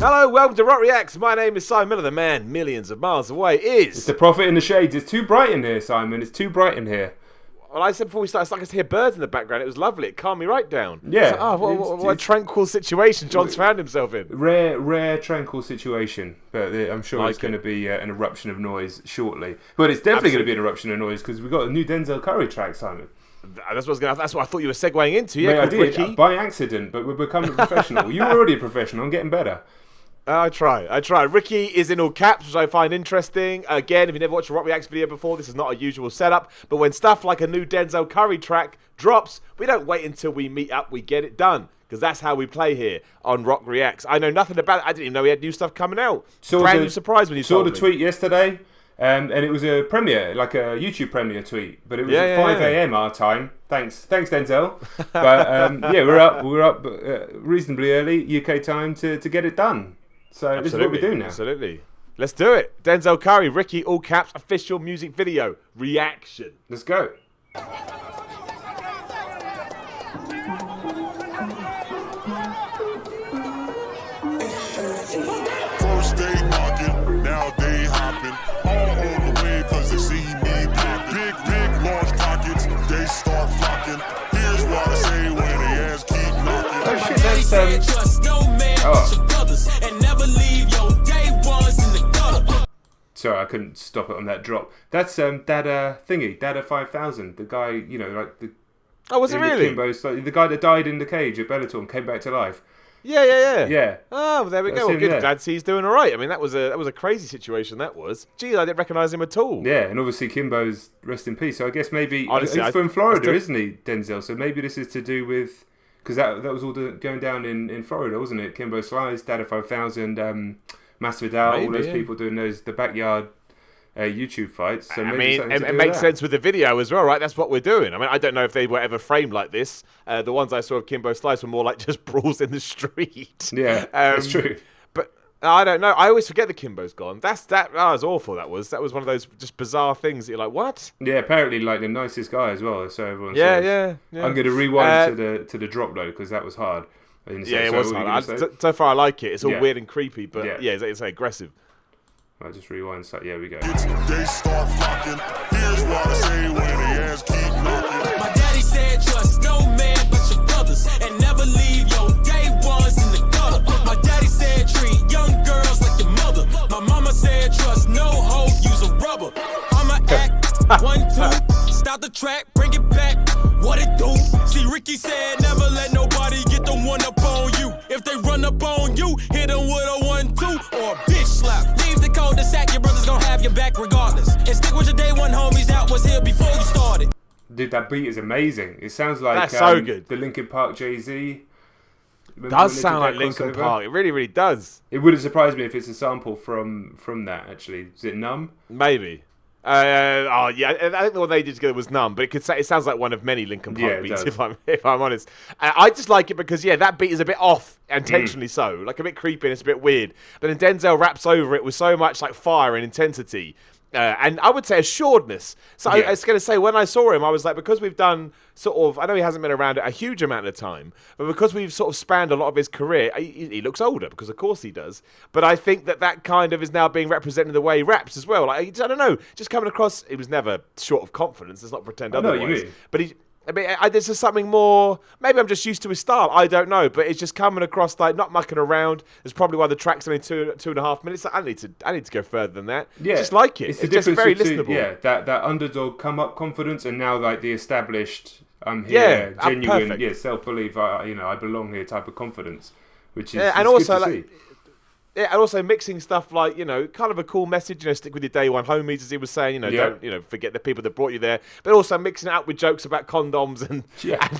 Hello, welcome to Rock Reacts. My name is Simon Miller. The man millions of miles away is... It's the prophet in the shades. It's too bright in here, Simon. It's too bright in here. Well, I said before we started, it's like I could hear birds in the background. It was lovely. It calmed me right down. Yeah. Like, what a tranquil situation John's found himself in. Rare, tranquil situation. But I'm sure it's going to be an eruption of noise shortly. But it's definitely going to be an eruption of noise because we've got a new Denzel Curry track, Simon. That's what I thought you were segueing into. Yeah, I did, Ricky. By accident, but we're becoming a professional. You were already a professional. I'm getting better. I try. Ricky is in all caps, which I find interesting. Again, if you never watched a Rock Reacts video before, this is not a usual setup. But when stuff like a new Denzel Curry track drops, we don't wait until we meet up, we get it done. Because that's how we play here on Rock Reacts. I know nothing about it. I didn't even know he had new stuff coming out. Brand new surprise when you saw told the me. tweet yesterday, and it was a premiere, like a YouTube premiere tweet. But it was at 5 a.m. our time. Thanks Denzel. But we're up reasonably early UK time to get it done. So this is what we do now. Absolutely. Let's do it. Denzel Curry, Ricky, all caps, official music video reaction. Let's go. First day knocking, now they hopping. All on the way cause they see me popping. Big, large pockets, they start flocking. Here's what I say when they ass keep knocking. Oh shit, that's Sorry, I couldn't stop it on that drop. That's Dada 5000. The guy, you know, like the... Oh, was it really? The guy that died in the cage at Bellator and came back to life. Yeah. Oh, well, there we go. Well, good. Glad he's doing all right. I mean, that was a crazy situation. That was. Geez, I didn't recognise him at all. Yeah, and obviously Kimbo's rest in peace. So I guess maybe honestly, he's from Florida, isn't he, Denzel? So maybe this is to do with because that was all going down in Florida, wasn't it? Kimbo Slice, Dada 5000, Masvidal, all those people doing the backyard YouTube fights. So maybe it makes sense with the video as well, right? That's what we're doing. I mean, I don't know if they were ever framed like this. The ones I saw of Kimbo Slice were more like just brawls in the street. Yeah, that's true. But I don't know. I always forget the Kimbo's gone. That was awful. That was one of those just bizarre things that you're like, what? Yeah, apparently like the nicest guy as well. So everyone yeah. I'm going to rewind to the drop though because that was hard. It was hard. So far I like it. It's all weird and creepy, but it's aggressive. I'll just rewind. So yeah, we go. They start flocking. Here's what I say when they ass keep knocking. My daddy said trust no man but your brothers and never leave your day ones in the gutter. My daddy said treat young girls like your mother. My mama said trust no hoe, use a rubber. I'ma act 1, 2, stop the track, bring it back. What it do? See, Ricky said never let nobody get the one up on you. If they run up on you, hit them with a 1, 2 or a bitch slap. Leave the cul-de-sac, your brother's gonna have your back regardless. And stick with your day one homies that was here before you started. Dude, that beat is amazing. It sounds like that's so good. The Linkin Park Jay-Z. Does sound like Linkin Park. It really, really does. It wouldn't surprise me if it's a sample from that. Actually, is it Numb? Maybe. I think the one they did together was Numb, but it sounds like one of many Linkin Park beats. If I'm honest, I just like it because that beat is a bit off, intentionally so, like a bit creepy and it's a bit weird. But then Denzel raps over it with so much like fire and intensity. And I would say assuredness. So I was going to say, when I saw him, I was like, because we've done sort of, I know he hasn't been around a huge amount of time, but because we've sort of spanned a lot of his career, he looks older, because of course he does. But I think that kind of is now being represented in the way he raps as well. Like, I don't know, just coming across, he was never short of confidence, let's not pretend otherwise. I know what you mean. But there's just something more. Maybe I'm just used to his style. I don't know, but it's just coming across like not mucking around. It's probably why the track's only 2.5 minutes. I need to go further than that. Yeah, just like it. It's just very listenable. Yeah, that underdog come up confidence, and now like the established here, genuine, self belief. I belong here type of confidence, which is and also good to see. Yeah, and also mixing stuff like, kind of a cool message, stick with your day one homies, as he was saying, don't, forget the people that brought you there, but also mixing it up with jokes about condoms and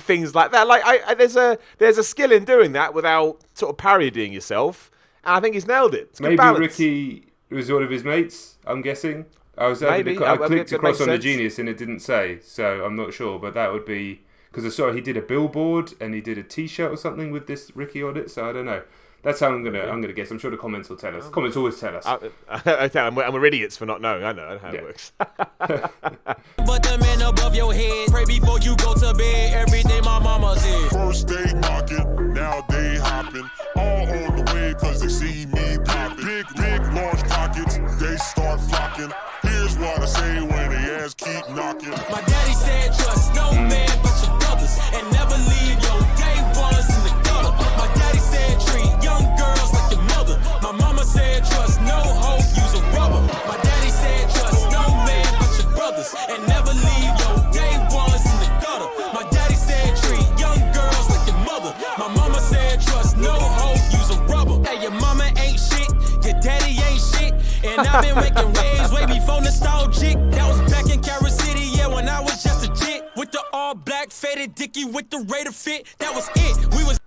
things like that. Like, there's a skill in doing that without sort of parodying yourself, and I think he's nailed it. It's maybe balance. Ricky was one of his mates, I'm guessing. I clicked across on the Genius and it didn't say, so I'm not sure, but that would be, because I saw he did a billboard and he did a t-shirt or something with this Ricky on it, so I don't know. That's how I'm gonna guess. I'm sure the comments will tell us. Comments always tell us. And we're idiots for not knowing. I know how it works. But the man above your head, pray before you go to bed. Everything my mama said. First they knocking, now they hopping. All on the way 'cause they see me And I've been making waves way before nostalgic. That was back in Carol City, yeah, when I was just a chick. With the all black faded Dickie with the Raider fit. That was it. We was.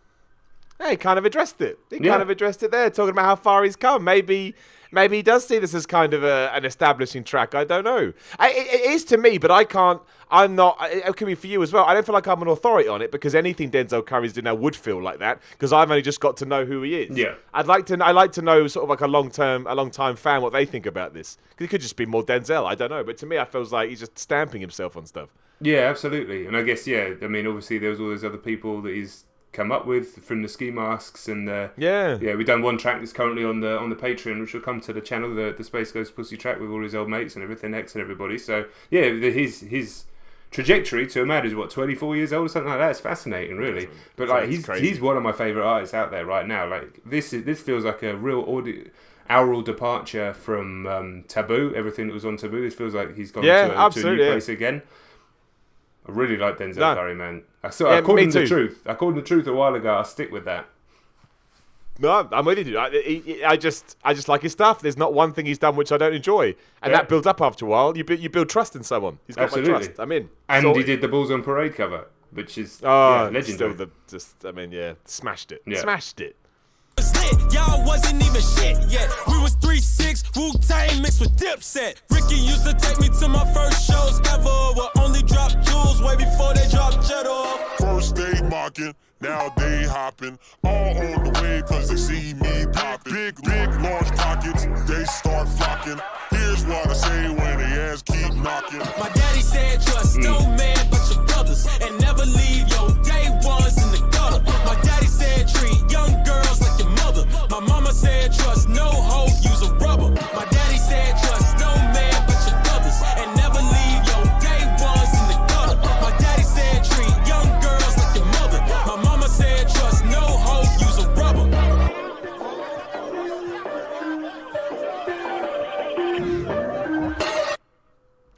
He kind of addressed it. He kind of addressed it there, talking about how far he's come. Maybe he does see this as kind of an establishing track. I don't know. It is to me, but I can't. I'm not. It can be for you as well. I don't feel like I'm an authority on it because anything Denzel Curry's doing now would feel like that because I've only just got to know who he is. Yeah. I'd like to know sort of like a long time fan what they think about this. Because it could just be more Denzel. I don't know. But to me, it feels like he's just stamping himself on stuff. Yeah, absolutely. And I guess I mean, obviously there was all those other people that he's come up with from the Ski Masks and we've done one track that's currently on the Patreon, which will come to the channel, the Space Ghost Pussy track with all his old mates and everything, X and everybody. So yeah, his trajectory to a man who's 24 years old or something like that. It's fascinating, really. But like he's one of my favourite artists out there right now. Like this feels like a real aural departure from Taboo. Everything that was on Taboo, this feels like he's gone to a new place again. I really like Denzel Curry, man. I called him the truth. I called him the truth a while ago. I'll stick with that. No, I'm with you. I just like his stuff. There's not one thing he's done which I don't enjoy, and that builds up after a while. You build trust in someone. He's got my trust. I'm in. And he did the Bulls on Parade cover, which is legendary. Smashed it. Yeah. Smashed it. Y'all wasn't even shit yet. We was 3-6, Wu-Tang mixed with Dipset. Ricky used to take me to my first shows ever. Where only drop jewels way before they drop cheddar. First they mocking, now they hopping. All on the way cause they see me popping. Big, large pockets, they start flocking. Here's what I say when they ass keep knocking. My daddy said trust no man but your brothers. And never leave your day ones in the gutter. My daddy said treat young girls like your mother. My mama said trust no hoe, use a rubber. My daddy said trust no man but your brothers. And never leave your day ones in the gutter. My daddy said treat young girls like your mother. My mama said trust no hoe, use a rubber.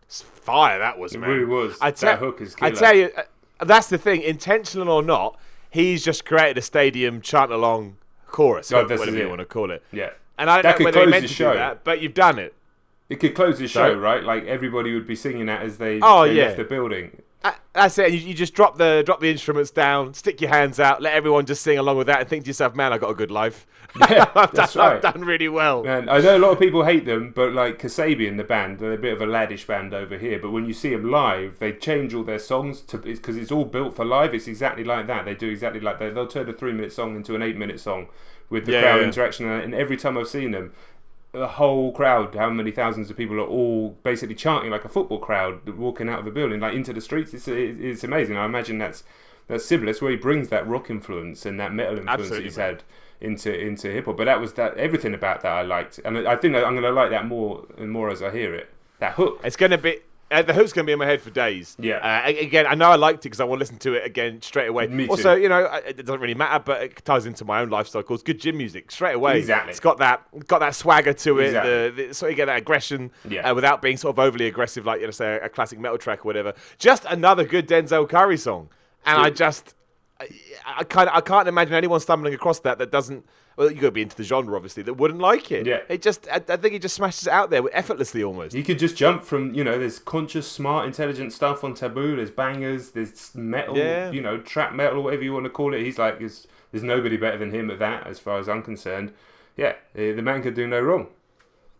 It's fire that was, man. It really was. That hook is killer. I tell you, that's the thing. Intentional or not, he's just created a stadium chant along chorus, whatever you want to call it. Yeah. And I don't know whether they meant to do that, but you've done it. It could close the show, right? Like everybody would be singing that as they left the building. That's it. You just drop the instruments down, stick your hands out, let everyone just sing along with that, and think to yourself, "Man, I got a good life. Yeah, that's right. I've done really well." Man, I know a lot of people hate them, but like Kasabian, the band, they're a bit of a laddish band over here. But when you see them live, they change all their songs because it's all built for live. It's exactly like that. They do exactly like that. They'll turn a 3-minute song into an 8-minute song with the crowd interaction. And every time I've seen them, the whole crowd, how many thousands of people are all basically chanting like a football crowd walking out of the building, like into the streets. It's amazing. I imagine that's Sibylus, where he brings that rock influence and that metal influence that he's had into hip hop. But everything about that I liked, and I think I'm going to like that more and more as I hear it. That hook. It's going to be. The hook's going to be in my head for days. Yeah. Again, I know I liked it because I want to listen to it again straight away. Me too. Also, it doesn't really matter, but it ties into my own lifestyle. It's good gym music straight away. Exactly. It's got that swagger to it. Exactly. So you get that aggression without being sort of overly aggressive, like say a classic metal track or whatever. Just another good Denzel Curry song, and I can't imagine anyone stumbling across that doesn't. Well, you got to be into the genre, obviously, that wouldn't like it. Yeah. I think he just smashes it out there effortlessly almost. You could just jump from, there's conscious, smart, intelligent stuff on Taboo, there's bangers, there's metal, trap metal or whatever you want to call it. He's like, there's nobody better than him at that, as far as I'm concerned. Yeah, the man could do no wrong.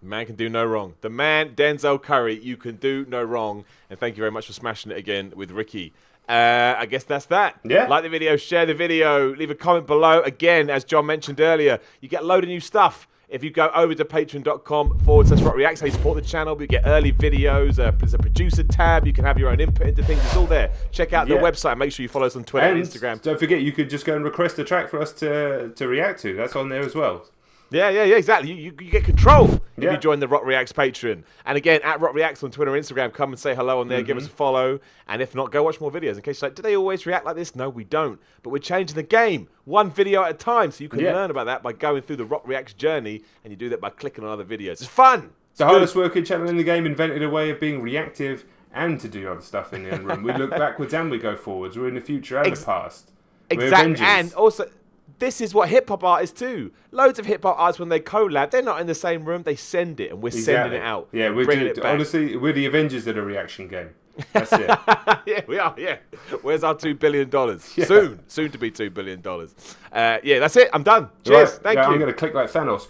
Man can do no wrong. The man, Denzel Curry, you can do no wrong. And thank you very much for smashing it again with Ricky. I guess that's that. Yeah. Like the video, share the video, leave a comment below. Again, as John mentioned earlier, you get a load of new stuff. If you go over to patreon.com/Rock Reacts, you support the channel, you get early videos, there's a producer tab, you can have your own input into things, it's all there. Check out the website, make sure you follow us on Twitter and Instagram. Don't forget, you could just go and request a track for us to react to. That's on there as well. Yeah, exactly. You get control if you join the Rock Reacts Patreon. And again, at Rock Reacts on Twitter and Instagram, come and say hello on there, give us a follow. And if not, go watch more videos. In case you're like, do they always react like this? No, we don't. But we're changing the game, one video at a time. So you can learn about that by going through the Rock Reacts journey. And you do that by clicking on other videos. It's fun. The hardest working channel in the game invented a way of being reactive and to do other stuff in the end room. We look backwards and we go forwards. We're in the future and the past. Exactly. And also, this is what hip hop artists do. Loads of hip hop artists, when they collab, they're not in the same room. They send it, and we're sending it out. Yeah, honestly, we're the Avengers of the reaction game. That's it. Yeah, we are. Yeah. Where's our $2 billion? Yeah. Soon to be $2 billion. Yeah, that's it. I'm done. Cheers. Right. Thank you. I'm going to click like Thanos.